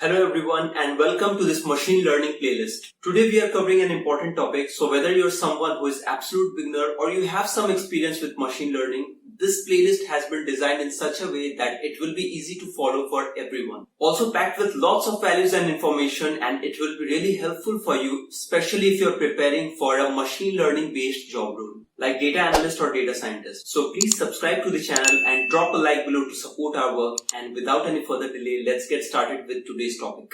Hello everyone and welcome to this machine learning playlist. Today we are covering an important topic, so whether you're someone who is absolute beginner or you have some experience with machine learning, this playlist has been designed in such a way that it will be easy to follow for everyone. Also packed with lots of values and information, and it will be really helpful for you, especially if you're preparing for a machine learning based job role like data analyst or data scientist. So please subscribe to the channel and drop a like below to support our work. And without any further delay, let's get started with today's topic.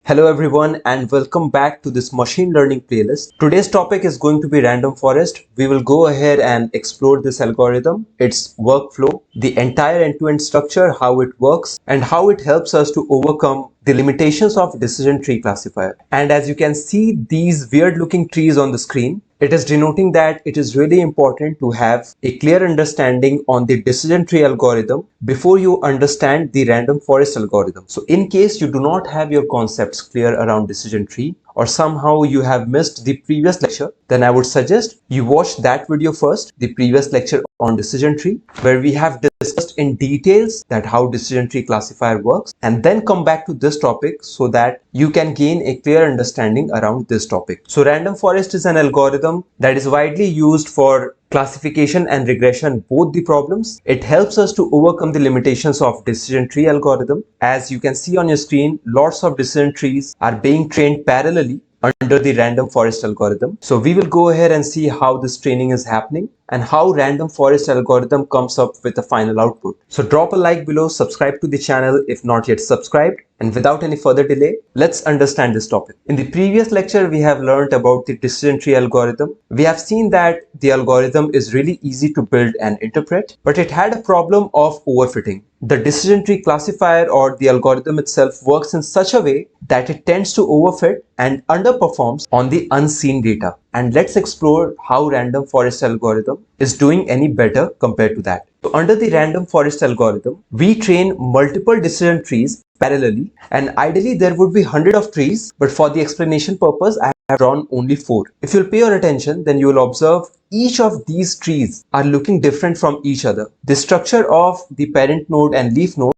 Hello everyone and welcome back to this machine learning playlist. Today's topic is going to be random forest. We will go ahead and explore this algorithm, its workflow, the entire end-to-end structure, how it works, and how it helps us to overcome the limitations of decision tree classifier. And as you can see these weird looking trees on the screen, it is denoting that it is really important to have a clear understanding on the decision tree algorithm before you understand the random forest algorithm. So in case you do not have your concepts clear around decision tree, or somehow you have missed the previous lecture, then I would suggest you watch that video first, the previous lecture on decision tree, where we have discussed in details that how decision tree classifier works, and then come back to this topic so that you can gain a clear understanding around this topic. So random forest is an algorithm that is widely used for classification and regression, both the problems. It helps us to overcome the limitations of decision tree algorithm. As you can see on your screen, lots of decision trees are being trained parallelly under the random forest algorithm. So we will go ahead and see how this training is happening and how random forest algorithm comes up with the final output. So drop a like below, subscribe to the channel if not yet subscribed, and without any further delay, let's understand this topic. In the previous lecture, we have learned about the decision tree algorithm. We have seen that the algorithm is really easy to build and interpret, but it had a problem of overfitting. The decision tree classifier or the algorithm itself works in such a way that it tends to overfit and underperforms on the unseen data. And let's explore how random forest algorithm is doing any better compared to that. So under the random forest algorithm, we train multiple decision trees parallelly, and ideally there would be hundreds of trees, but for the explanation purpose, I have drawn only 4. If you'll pay your attention, then you will observe each of these trees are looking different from each other. The structure of the parent node and leaf node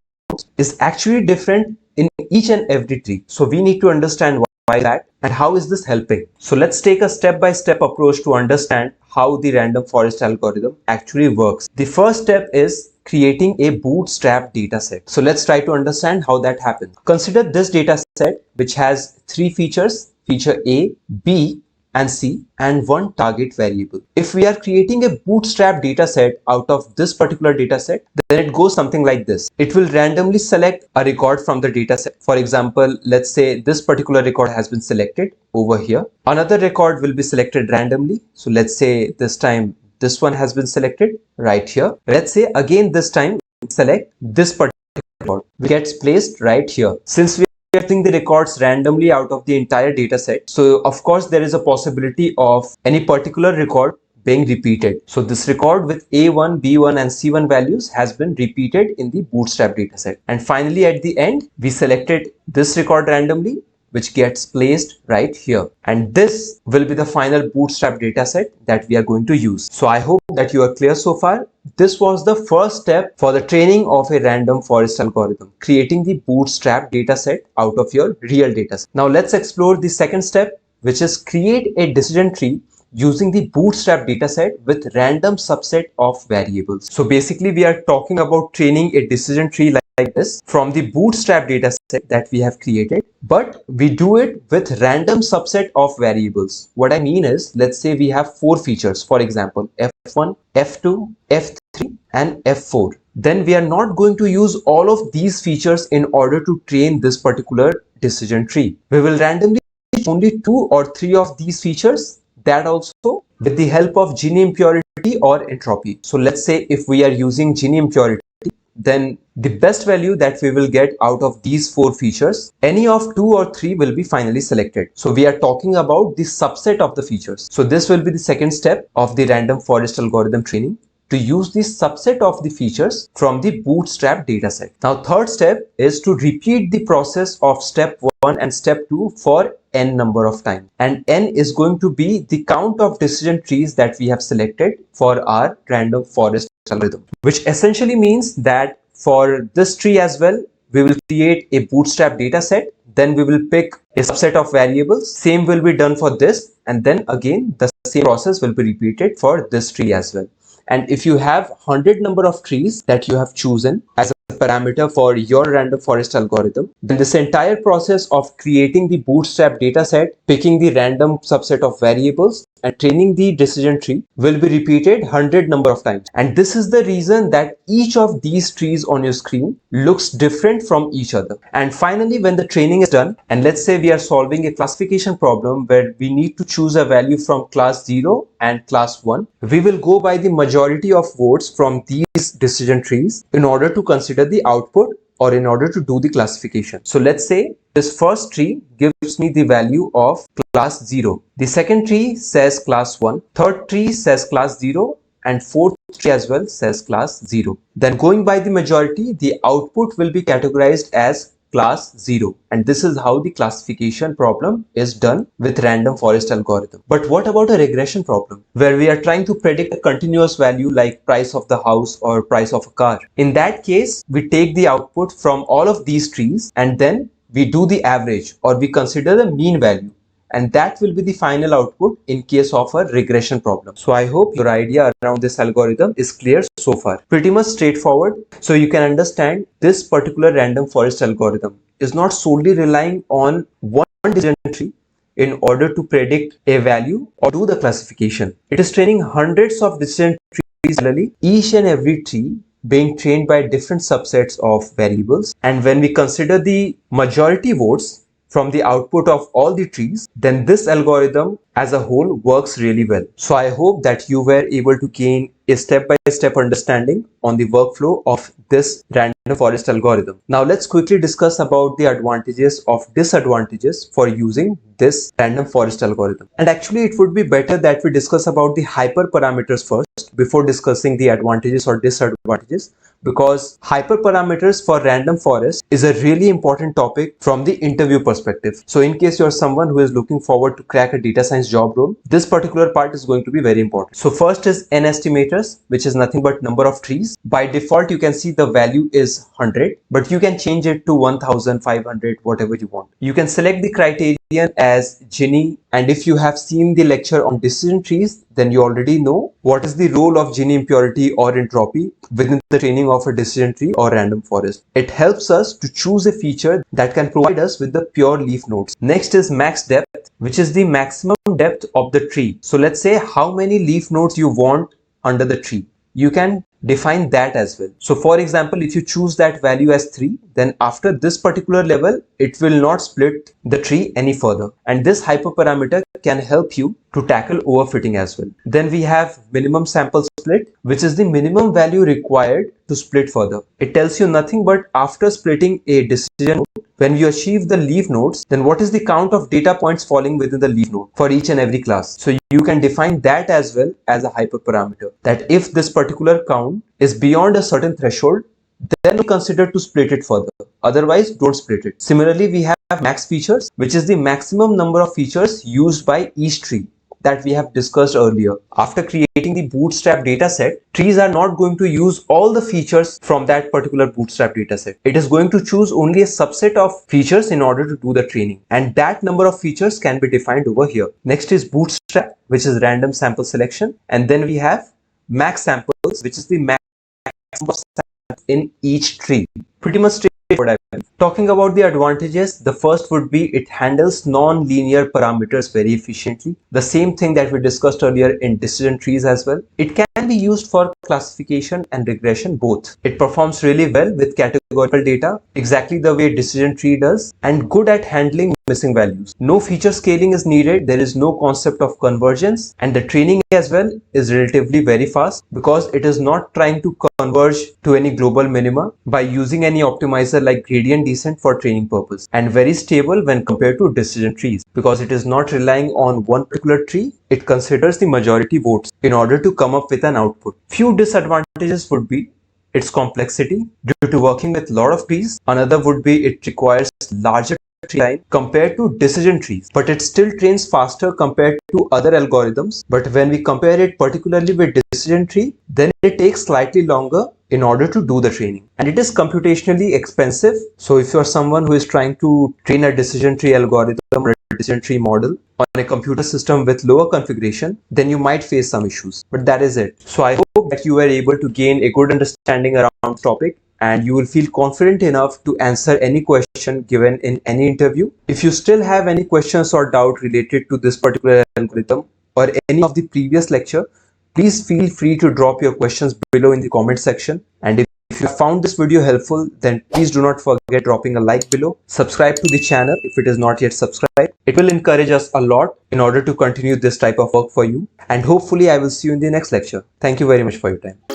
is actually different in each and every tree. So we need to understand why that and how is this helping. So let's take a step-by-step approach to understand how the random forest algorithm actually works. The first step is creating a bootstrap dataset. So let's try to understand how that happens. Consider this dataset which has 3 features, feature A, B, and C, and 1 target variable. If we are creating a bootstrap dataset out of this particular dataset, then it goes something like this. It will randomly select a record from the dataset. For example, let's say this particular record has been selected over here. Another record will be selected randomly. So let's say this time this one has been selected right here. Let's say again this time select this particular record, which gets placed right here. Since we are getting the records randomly out of the entire data set, so of course there is a possibility of any particular record being repeated. So this record with A1, B1 and C1 values has been repeated in the bootstrap dataset. And finally at the end, we selected this record randomly, which gets placed right here. And this will be the final bootstrap dataset that we are going to use. So I hope that you are clear so far. This was the first step for the training of a random forest algorithm, creating the bootstrap dataset out of your real dataset. Now let's explore the second step, which is create a decision tree using the bootstrap dataset with random subset of variables. So basically we are talking about training a decision tree like this from the bootstrap dataset that we have created, but we do it with random subset of variables. What I mean is, let's say we have 4 features, for example, F1, F2, F3 and F4. Then we are not going to use all of these features in order to train this particular decision tree. We will randomly choose only 2 or 3 of these features, that also with the help of Gini impurity or entropy. So let's say if we are using Gini impurity, then the best value that we will get out of these 4 features, any of 2 or 3 will be finally selected. So we are talking about the subset of the features. So this will be the second step of the random forest algorithm training, to use the subset of the features from the bootstrap dataset. Now, third step is to repeat the process of step 1 and step 2 for n number of times. And n is going to be the count of decision trees that we have selected for our random forest algorithm, which essentially means that for this tree as well, we will create a bootstrap dataset. Then we will pick a subset of variables. Same will be done for this. And then again, the same process will be repeated for this tree as well. And if you have 100 number of trees that you have chosen as a parameter for your random forest algorithm, then this entire process of creating the bootstrap dataset, picking the random subset of variables, and training the decision tree will be repeated 100 number of times. And this is the reason that each of these trees on your screen looks different from each other. And finally, when the training is done, and let's say we are solving a classification problem where we need to choose a value from class 0 and class 1, we will go by the majority of votes from these decision trees in order to consider the output or in order to do the classification. So let's say this first tree gives me the value of class 0. The second tree says class 1. Third tree says class 0. And fourth tree as well says class 0. Then going by the majority, the output will be categorized as class 0. And this is how the classification problem is done with random forest algorithm. But what about a regression problem where we are trying to predict a continuous value like price of the house or price of a car? In that case, we take the output from all of these trees and then we do the average or we consider the mean value. And that will be the final output in case of a regression problem. So I hope your idea around this algorithm is clear so far. Pretty much straightforward. So you can understand this particular random forest algorithm is not solely relying on one decision tree in order to predict a value or do the classification. It is training hundreds of decision trees parallelly, each and every tree being trained by different subsets of variables. And when we consider the majority votes from the output of all the trees, then this algorithm as a whole works really well. So I hope that you were able to gain a step-by-step understanding on the workflow of this random forest algorithm. Now let's quickly discuss about the advantages of disadvantages for using this random forest algorithm. And actually it would be better that we discuss about the hyperparameters first before discussing the advantages or disadvantages, because hyperparameters for random forest is a really important topic from the interview perspective. So in case you're someone who is looking forward to crack a data science job role, this particular part is going to be very important. So first is n estimators, which is nothing but number of trees. By default, you can see the value is 100, but you can change it to 1500, whatever you want. You can select the criterion as Gini, and if you have seen the lecture on decision trees, then you already know what is the role of Gini impurity or entropy within the training of a decision tree or random forest. It helps us to choose a feature that can provide us with the pure leaf nodes. Next is max depth, which is the maximum depth of the tree. So let's say how many leaf nodes you want under the tree. You can define that as well. So for example, if you choose that value as 3, then after this particular level, it will not split the tree any further. And this hyperparameter can help you to tackle overfitting as well. Then we have minimum sample split, which is the minimum value required to split further. It tells you nothing but after splitting a decision node, when you achieve the leaf nodes, then what is the count of data points falling within the leaf node for each and every class. So you can define that as well as a hyperparameter, that if this particular count is beyond a certain threshold, then we consider to split it further. Otherwise, don't split it. Similarly, we have max features, which is the maximum number of features used by each tree that we have discussed earlier. After creating the bootstrap dataset, trees are not going to use all the features from that particular bootstrap dataset. It is going to choose only a subset of features in order to do the training. And that number of features can be defined over here. Next is bootstrap, which is random sample selection. And then we have max samples, which is the maximum of samples in each tree. Pretty much straightforward. Talking about the advantages, the first would be it handles non-linear parameters very efficiently. The same thing that we discussed earlier in decision trees as well. It can be used for classification and regression both. It performs really well with categorical data, exactly the way decision tree does, and good at handling missing values. No feature scaling is needed. There is no concept of convergence, and the training as well is relatively very fast because it is not trying to converge to any global minima by using any optimizer like gradient gradient descent for training purpose and very stable when compared to decision trees because it is not relying on one particular tree. It considers the majority votes in order to come up with an output. Few disadvantages would be its complexity due to working with a lot of trees. Another would be it requires larger tree time compared to decision trees, but it still trains faster compared to other algorithms. But when we compare it particularly with decision tree, then it takes slightly longer in order to do the training, and it is computationally expensive. So if you are someone who is trying to train a decision tree algorithm or a decision tree model on a computer system with lower configuration, then you might face some issues, but that is it. So I hope that you were able to gain a good understanding around the topic and you will feel confident enough to answer any question given in any interview. If you still have any questions or doubt related to this particular algorithm or any of the previous lecture, please feel free to drop your questions below in the comment section. And if you found this video helpful, then please do not forget dropping a like below. Subscribe to the channel if it is not yet subscribed. It will encourage us a lot in order to continue this type of work for you. And hopefully I will see you in the next lecture. Thank you very much for your time.